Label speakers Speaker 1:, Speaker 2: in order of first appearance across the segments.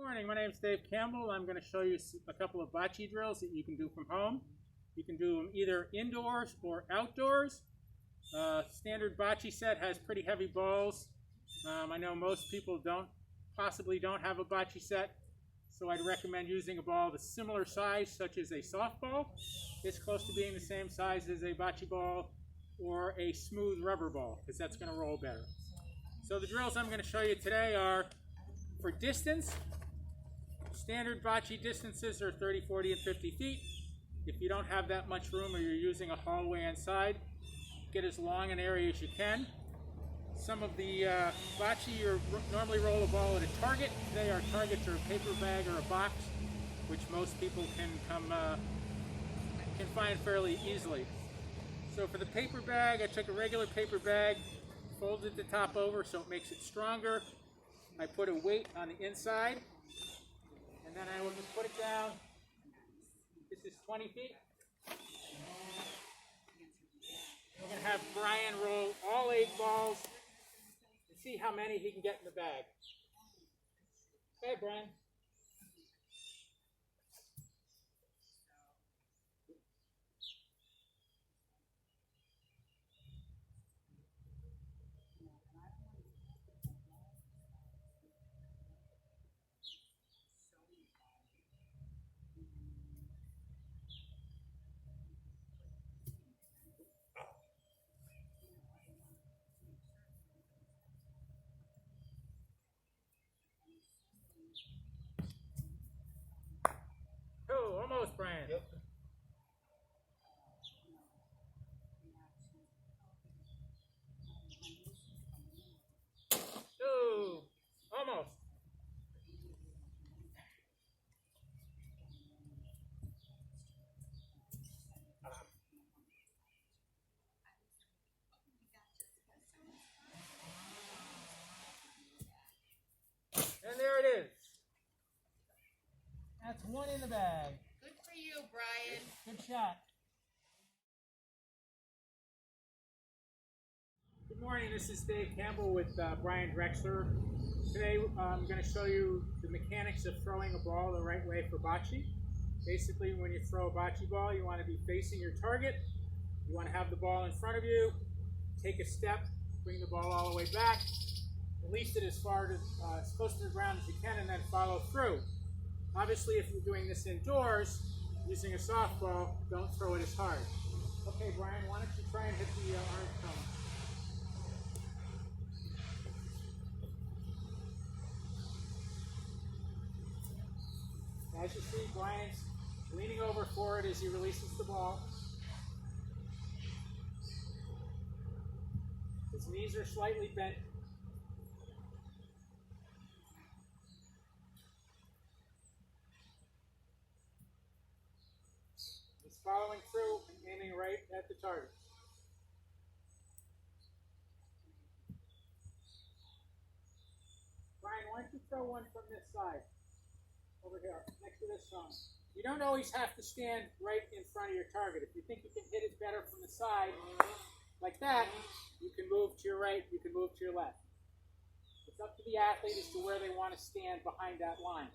Speaker 1: Morning, my name is Dave Campbell. I'm going to show you a couple of bocce drills that you can do from home. You can do them either indoors or outdoors. Standard bocce set has pretty heavy balls. I know most people possibly don't have a bocce set, so I'd recommend using a ball of a similar size, such as a softball. It's close to being the same size as a bocce ball or a smooth rubber ball, because that's going to roll better. So the drills I'm going to show you today are for distance. Standard bocce distances are 30, 40, and 50 feet. If you don't have that much room or you're using a hallway inside, get as long an area as you can. Some of the bocce, you normally roll a ball at a target. Today our targets are a paper bag or a box, which most people can find fairly easily. So for the paper bag, I took a regular paper bag, folded the top over so it makes it stronger. I put a weight on the inside, and then I will just put it down. This is 20 feet. We're going to have Brian roll all 8 balls and see how many he can get in the bag. Go ahead, Brian. Oh, almost, Brian. Yep. Oh, almost. And there it is. That's 1 in the bag.
Speaker 2: Good for you, Brian.
Speaker 1: Good shot. Good morning, this is Dave Campbell with Brian Drexler. Today I'm going to show you the mechanics of throwing a ball the right way for bocce. Basically, when you throw a bocce ball, you want to be facing your target. You want to have the ball in front of you. Take a step, bring the ball all the way back, release it as close to the ground as you can, and then follow through. Obviously, if you're doing this indoors, using a softball, don't throw it as hard. Okay, Brian, why don't you try and hit the orange cone? As you see, Brian's leaning over for it as he releases the ball. His knees are slightly bent. He's following through and aiming right at the target. Brian, why don't you throw one from this side? Over here, next to this cone. You don't always have to stand right in front of your target. If you think you can hit it better from the side, like that, you can move to your right, you can move to your left. It's up to the athlete as to where they want to stand behind that line.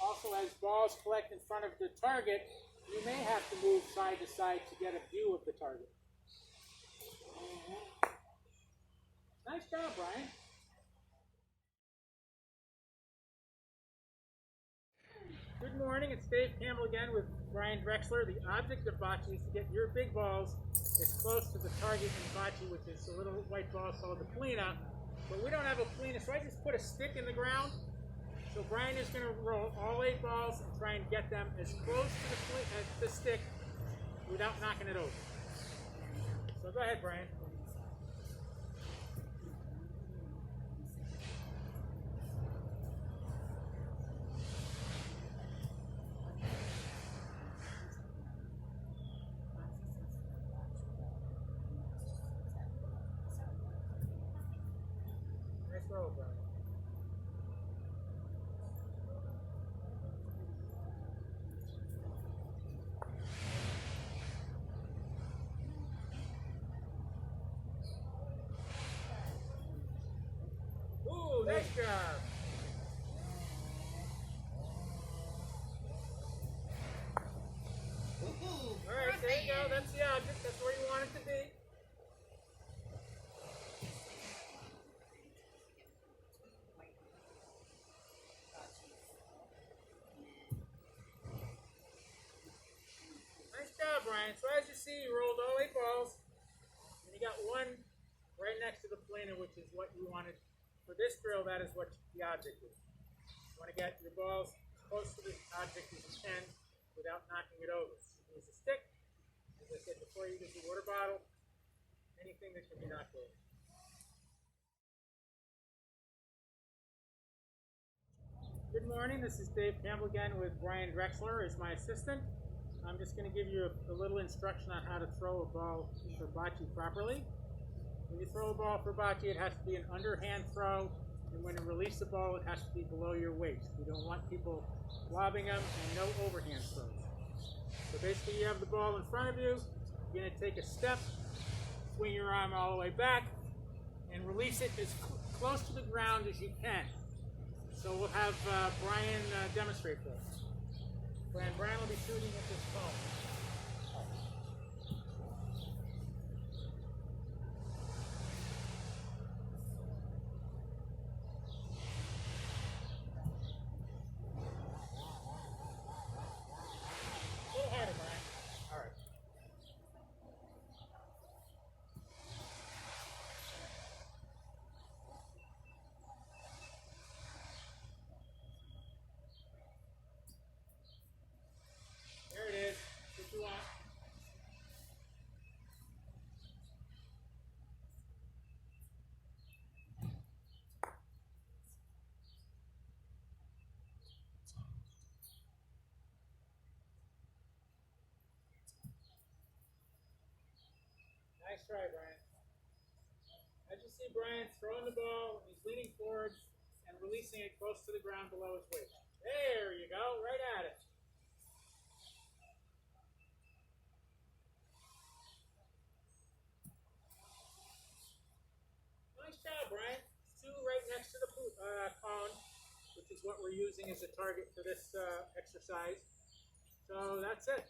Speaker 1: Also, as balls collect in front of the target, you may have to move side to side to get a view of the target. Nice job, Brian. Good morning, it's Dave Campbell again with Brian Drexler. The object of bocce is to get your big balls as close to the target in bocce, which is a little white ball called the polina. But we don't have a polina, so I just put a stick in the ground. So Brian is going to roll all 8 balls and try and get them as close to the stick without knocking it over. So go ahead, Brian. Nice roll, Brian. Nice job. Alright, there you go. That's the object. That's where you want it to be. Nice job, Brian. So as you see, you rolled all 8 balls, and you got one right next to the planer, which is what you wanted. For this drill, that is what the object is. You want to get your balls as close to the object as you can without knocking it over. You can use a stick, as I said before, you use a water bottle, anything that can be knocked over. Good morning, this is Dave Campbell again with Brian Drexler as my assistant. I'm just going to give you a little instruction on how to throw a ball for bocce properly. When you throw a ball for bocce, it has to be an underhand throw, and when you release the ball, it has to be below your waist. We don't want people lobbing them, and no overhand throws. So basically, you have the ball in front of you. You're going to take a step, swing your arm all the way back, and release it as close to the ground as you can. So we'll have Brian demonstrate for us. Brian will be shooting at this phone. A little harder, Brian. All right. There it is. What you want. Nice try, Brian. As you see, Brian's throwing the ball, he's leaning forward and releasing it close to the ground below his waist. There you go, right at it. Nice job, Brian. 2 right next to the cone, which is what we're using as a target for this exercise. So that's it.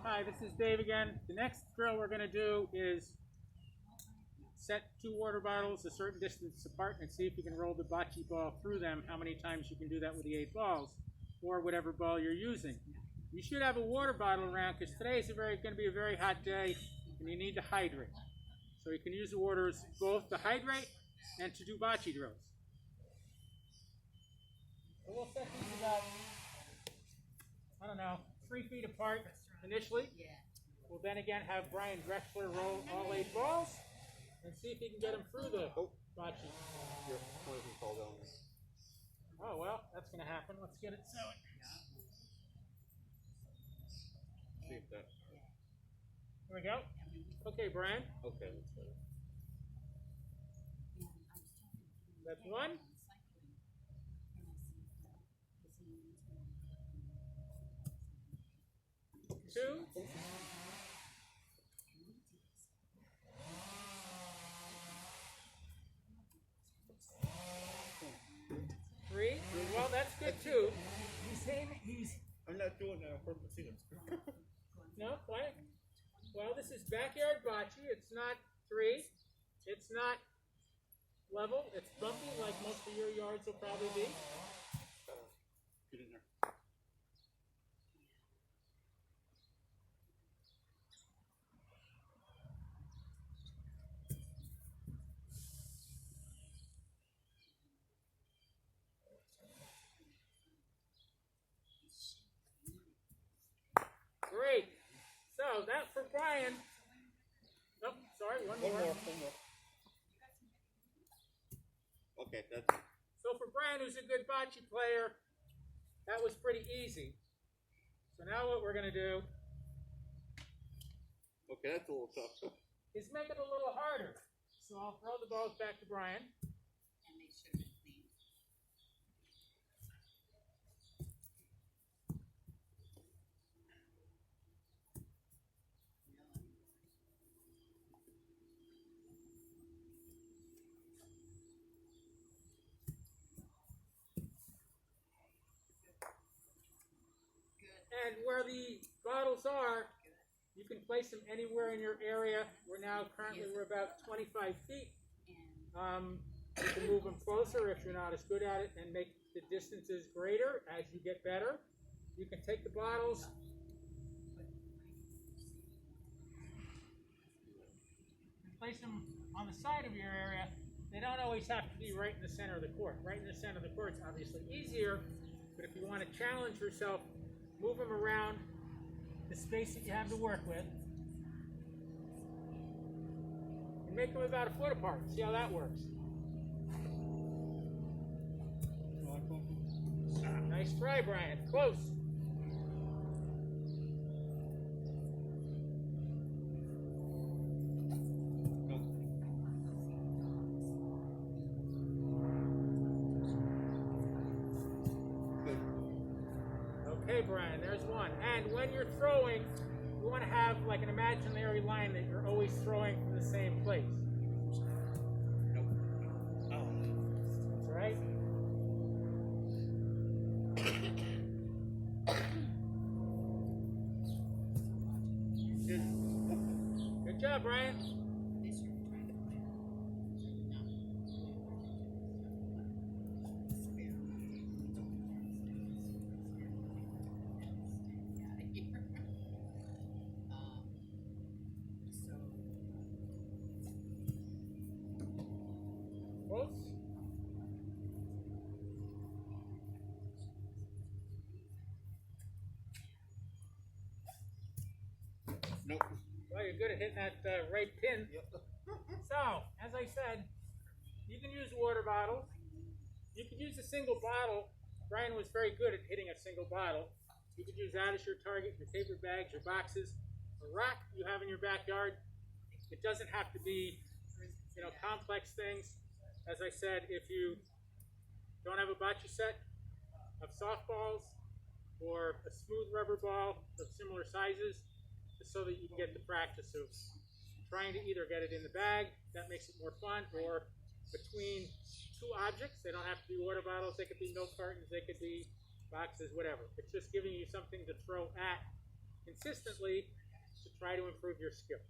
Speaker 1: Hi, this is Dave again. The next drill we're going to do is set 2 water bottles a certain distance apart and see if you can roll the bocce ball through them, how many times you can do that with the 8 balls, or whatever ball you're using. You should have a water bottle around because today is going to be a very hot day and you need to hydrate. So you can use the water both to hydrate and to do bocce drills. So we'll set these about, I don't know, 3 feet apart initially. We'll then again have Brian Drexler roll all 8 balls and see if he can get them through the bocce. Oh, well, that's going to happen. Let's get it sewing. Here we go. Okay, Brian.
Speaker 2: Okay, let's go.
Speaker 1: That's 1. 2. 3. Well, that's good too.
Speaker 2: He's saying I'm not doing that on purpose either.
Speaker 1: No, why? Well, this is backyard bocce. It's not 3. It's not level. It's bumpy like most of your yards will probably be.
Speaker 2: Get in there.
Speaker 1: Great. So that for Brian. Oh, sorry, one more.
Speaker 2: Okay, that's it.
Speaker 1: So for Brian, who's a good bocce player, that was pretty easy. So now what we're going to do
Speaker 2: Okay, that's a little tough.
Speaker 1: is make it a little harder. So I'll throw the balls back to Brian.
Speaker 3: And make sure they're clean.
Speaker 1: And where the bottles are, you can place them anywhere in your area. Currently we're about 25 feet. You can move them closer if you're not as good at it and make the distances greater as you get better. You can take the bottles and place them on the side of your area. They don't always have to be right in the center of the court. Right in the center of the court is obviously easier, but if you want to challenge yourself, move them around the space that you have to work with. And make them about a foot apart. See how that works. Nice try, Brian. Close. Okay, Brian, there's one. And when you're throwing, you want to have like an imaginary line that you're always throwing from the same place.
Speaker 2: Nope. Oh.
Speaker 1: That's right. Good job, Brian. Close.
Speaker 2: Nope.
Speaker 1: Well, you're good at hitting that right pin.
Speaker 2: Yep.
Speaker 1: So, as I said, you can use water bottles. You could use a single bottle. Brian was very good at hitting a single bottle. You could use that as your target, your paper bags, your boxes, a rock you have in your backyard. It doesn't have to be, complex things. As I said, if you don't have a bocce set of softballs or a smooth rubber ball of similar sizes, just so that you can get the practice of trying to either get it in the bag, that makes it more fun, or between two objects. They don't have to be water bottles, they could be milk cartons, they could be boxes, whatever. It's just giving you something to throw at consistently to try to improve your skill.